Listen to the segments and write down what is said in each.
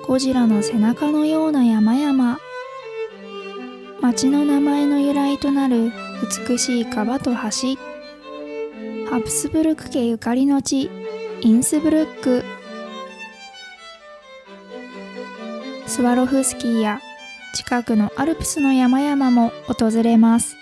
ゴジラの背中のような山々。町の名前の由来となる美しい川と橋。ハプスブルク家ゆかりの地、インスブルック。スワロフスキーや近くのアルプスの山々も訪れます。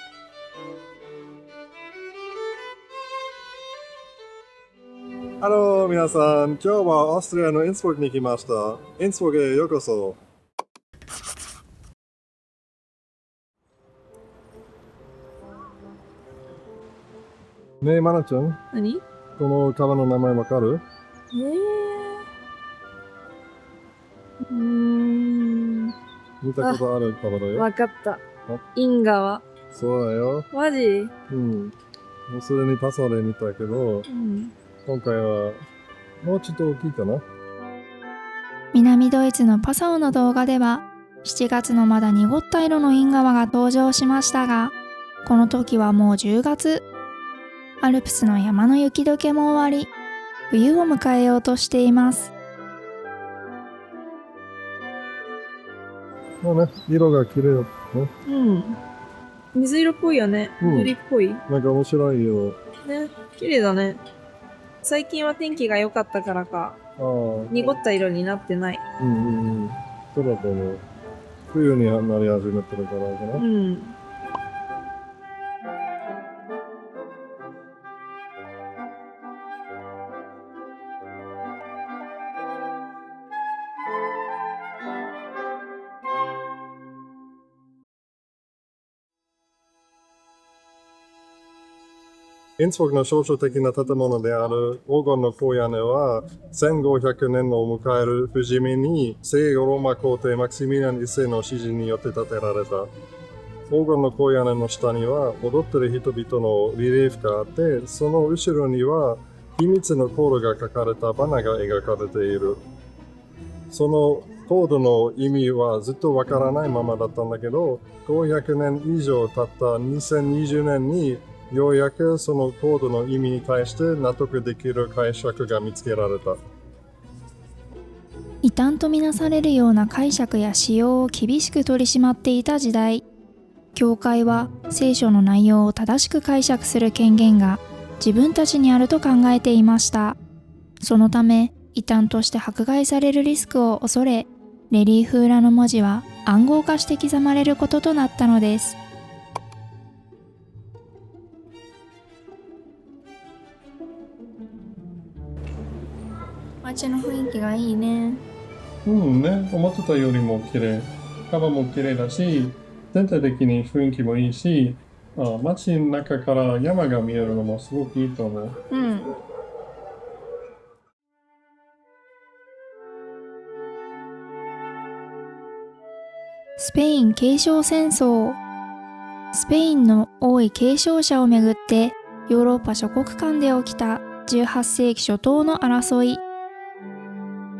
ハロー皆さん、今日はオーストリアのインスブルクに来ました。インスブルクへようこそ。ねえ、マナちゃん、何？この川の名前わかる？見たことある川だよ。わかった。イン川。そうだよ。マジ？もうすでにパソで見たけど、今回はもうちょっと大きいかな。南ドイツのパサオの動画では、7月のまだ濁った色のイン川が登場しましたが、この時はもう10月。アルプスの山の雪解けも終わり、冬を迎えようとしています。もうね、色が綺麗だね。水色っぽいよね。緑っぽい。なんか面白いよ。ね、綺麗だね。最近は天気が良かったからか、濁った色になってない。そうだと思う。冬になり始めてるからかな。インスブルクの象徴的な建物である黄金の高屋根は1500年を迎える節目に聖ローマ皇帝マクシミリアン一世の指示によって建てられた。黄金の高屋根の下には踊っている人々のリリーフがあって、その後ろには秘密のコードが書かれたバナが描かれている。そのコードの意味はずっとわからないままだったんだけど、500年以上経った2020年にようやくそのコードの意味に対して納得できる解釈が見つけられた。異端とみなされるような解釈や使用を厳しく取り締まっていた時代、教会は聖書の内容を正しく解釈する権限が自分たちにあると考えていました。そのため、異端として迫害されるリスクを恐れ、レリーフ裏の文字は暗号化して刻まれることとなったのです。街の雰囲気がいいね。ね、思ってたよりも綺麗。川も綺麗だし、全体的に雰囲気もいいし、街の中から山が見えるのもすごくいいと思う。スペイン継承戦争。スペインの王位継承者をめぐってヨーロッパ諸国間で起きた18世紀初頭の争い。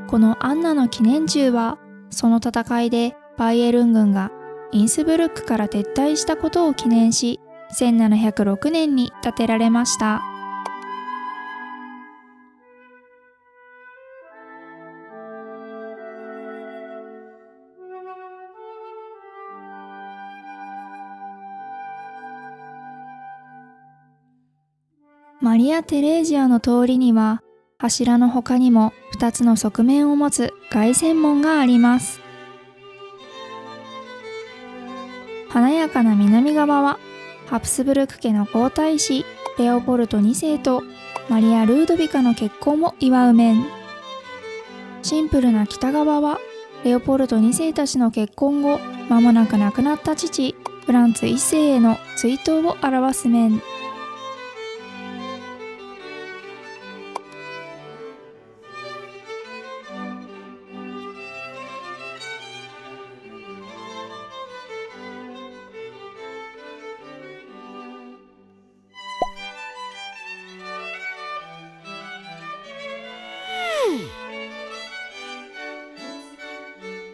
このアンナの記念柱は、その戦いでバイエルン軍がインスブルックから撤退したことを記念し、1706年に建てられました。マリア・テレージアの通りには、柱の他にも2つの側面を持つ凱旋門があります。華やかな南側は、ハプスブルク家の皇太子レオポルト2世とマリア・ルードビカの結婚を祝う面。シンプルな北側は、レオポルト2世たちの結婚後、間もなく亡くなった父フランツ1世への追悼を表す面。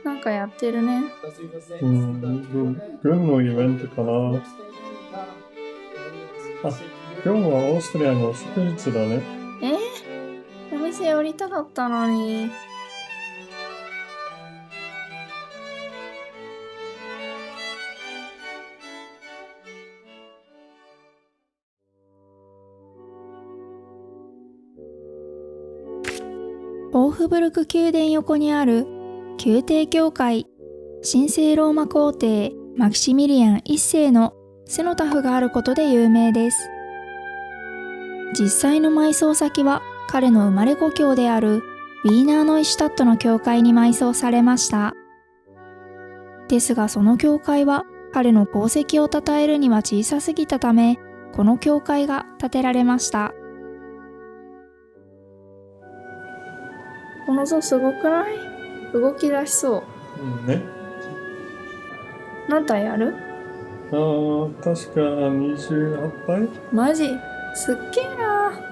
なんかやってるね。軍のイベントかな。今日はオーストリアの祝日だね。お店寄りたかったのに。オーフブルク宮殿横にある宮廷教会、神聖ローマ皇帝マキシミリアン一世のセノタフがあることで有名です。実際の埋葬先は彼の生まれ故郷であるウィーナーノイシュタットの教会に埋葬されました。ですがその教会は彼の功績を称えるには小さすぎたため、この教会が建てられました。この像すごくない？動き出しそう。ね。何体ある？確か28体？マジ？すっげえな。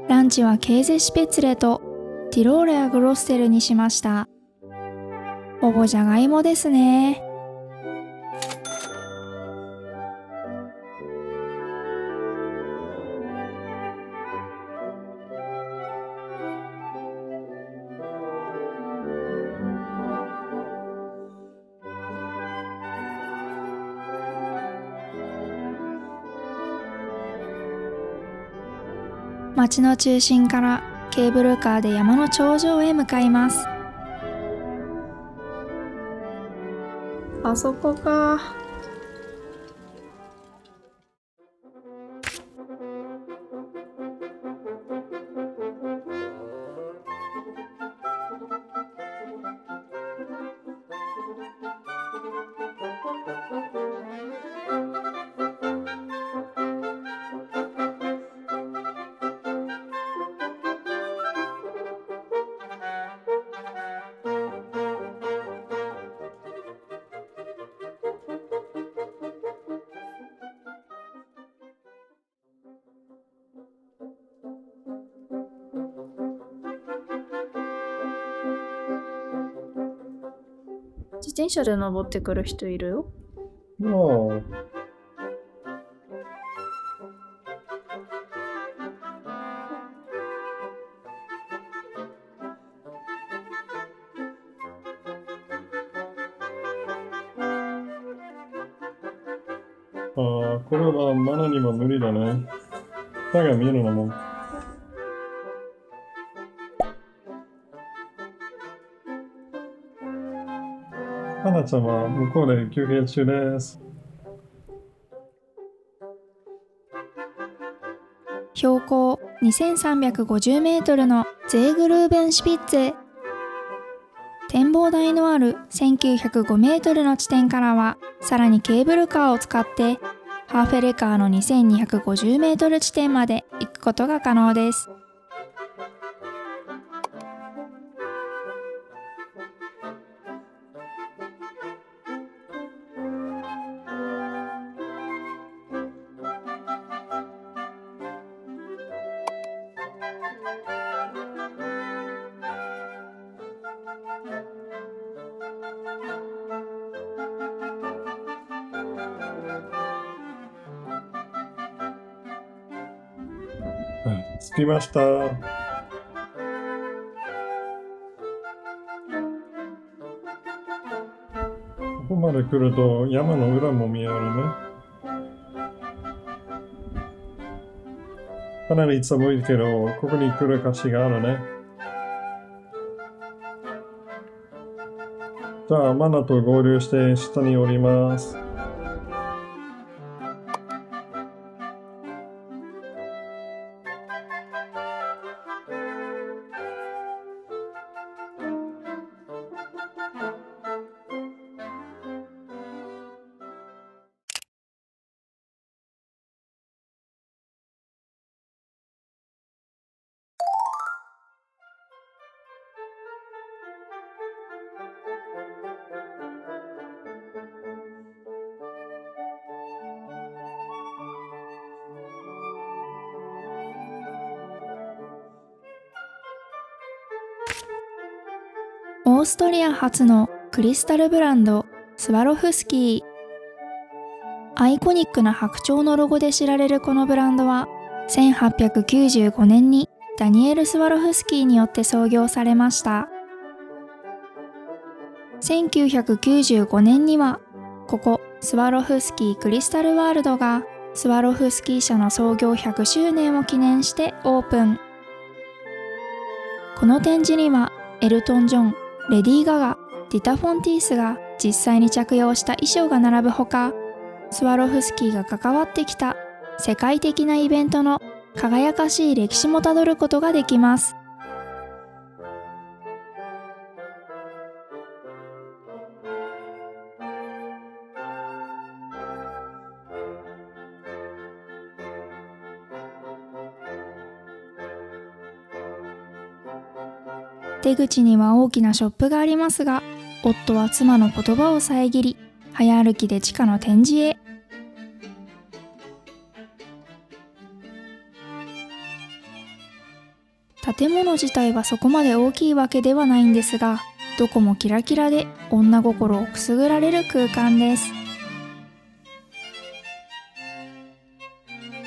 ランチはケーゼシュペツレとティローレやグロステルにしました。ほぼじゃがいもですね。町の中心からケーブルカーで山の頂上へ向かいます。あそこか。自転車で登ってくる人いるよ。これはマナにも無理だね。手が見えるのも。花ちゃんは向こうで休憩中です。標高2350メートルのゼーグルーベンシュピッツェ。展望台のある1905メートルの地点からは、さらにケーブルカーを使ってハーフェレカーの2250メートル地点まで行くことが可能です。着きました。ここまで来ると山の裏も見えるね。かなり寒いけど、ここに来る価値があるね。じゃあ、マナと合流して下に降ります。オーストリア初のクリスタルブランドスワロフスキー。アイコニックな白鳥のロゴで知られるこのブランドは1895年にダニエル・スワロフスキーによって創業されました。1995年にはここスワロフスキークリスタルワールドがスワロフスキー社の創業100周年を記念してオープン。この展示にはエルトン・ジョン、レディー・ガガ、ディタ・フォンティースが実際に着用した衣装が並ぶほか、スワロフスキーが関わってきた世界的なイベントの輝かしい歴史もたどることができます。出口には大きなショップがありますが、夫は妻の言葉を遮り、早歩きで地下の展示へ。建物自体はそこまで大きいわけではないんですが、どこもキラキラで女心をくすぐられる空間です。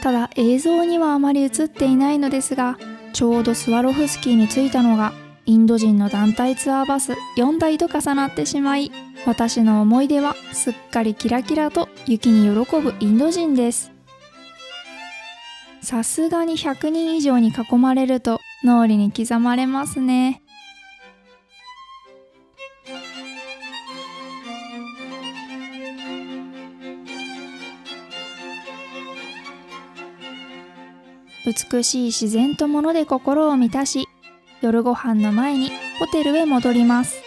ただ映像にはあまり映っていないのですが、ちょうどスワロフスキーに着いたのがインド人の団体ツアーバス4台と重なってしまい、私の思い出はすっかりキラキラと雪に喜ぶインド人です。さすがに100人以上に囲まれると脳裏に刻まれますね。美しい自然と物で心を満たし、夜ご飯の前にホテルへ戻ります。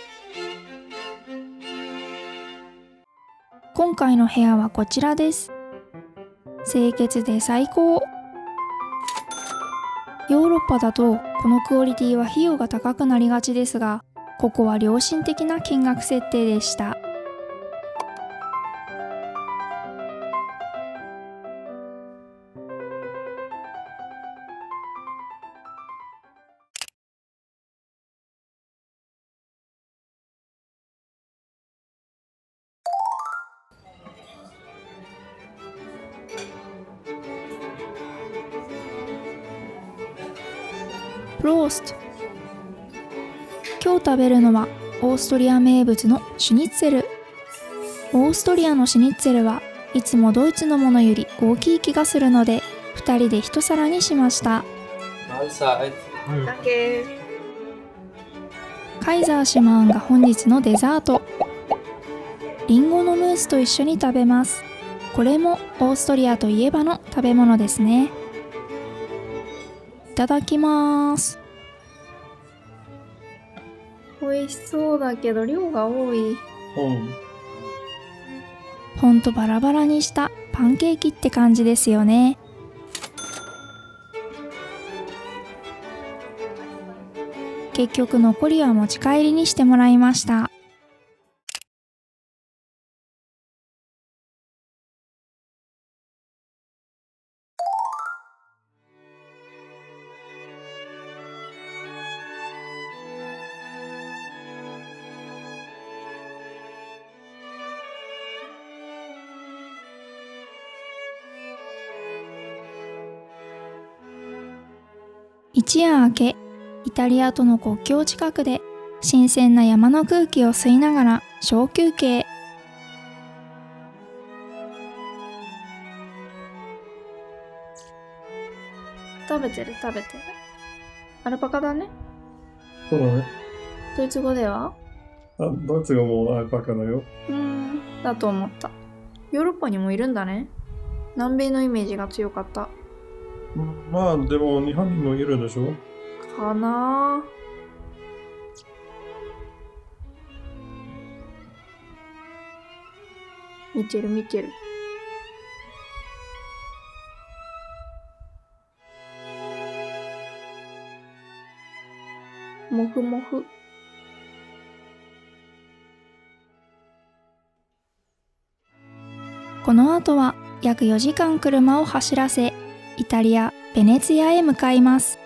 今回の部屋はこちらです。清潔で最高。ヨーロッパだとこのクオリティは費用が高くなりがちですが、ここは良心的な金額設定でした。プロースト。今日食べるのはオーストリア名物のシュニッツェル。オーストリアのシュニッツェルはいつもドイツのものより大きい気がするので、2人で一皿にしました。カイザーシマーンが本日のデザート。リンゴのムースと一緒に食べます。これもオーストリアといえばの食べ物ですね。いただきます。美味しそうだけど量が多い。ほんとバラバラにしたパンケーキって感じですよね。結局残りは持ち帰りにしてもらいました。一夜明け、イタリアとの国境近くで新鮮な山の空気を吸いながら小休憩。食べてる。アルパカだね。そうだね。ドイツ語では？ドイツ語もアルパカだよ。だと思った。ヨーロッパにもいるんだね。南米のイメージが強かった。まあでも日本にもいるでしょ。かな。見てる。もふもふ。この後は約4時間車を走らせ、イタリア・ベネツィアへ向かいます。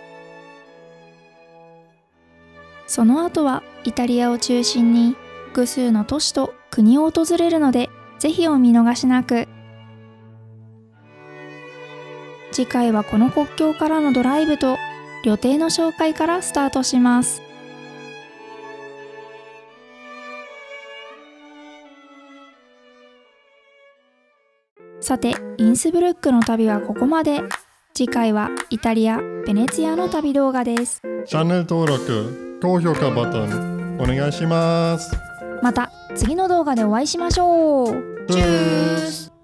その後はイタリアを中心に複数の都市と国を訪れるので、ぜひお見逃しなく。次回はこの国境からのドライブと旅程の紹介からスタートします。さて、インスブルックの旅はここまで。次回はイタリア・ベネツィアの旅動画です。チャンネル登録、高評価バトンお願いします。また次の動画でお会いしましょう。チュース。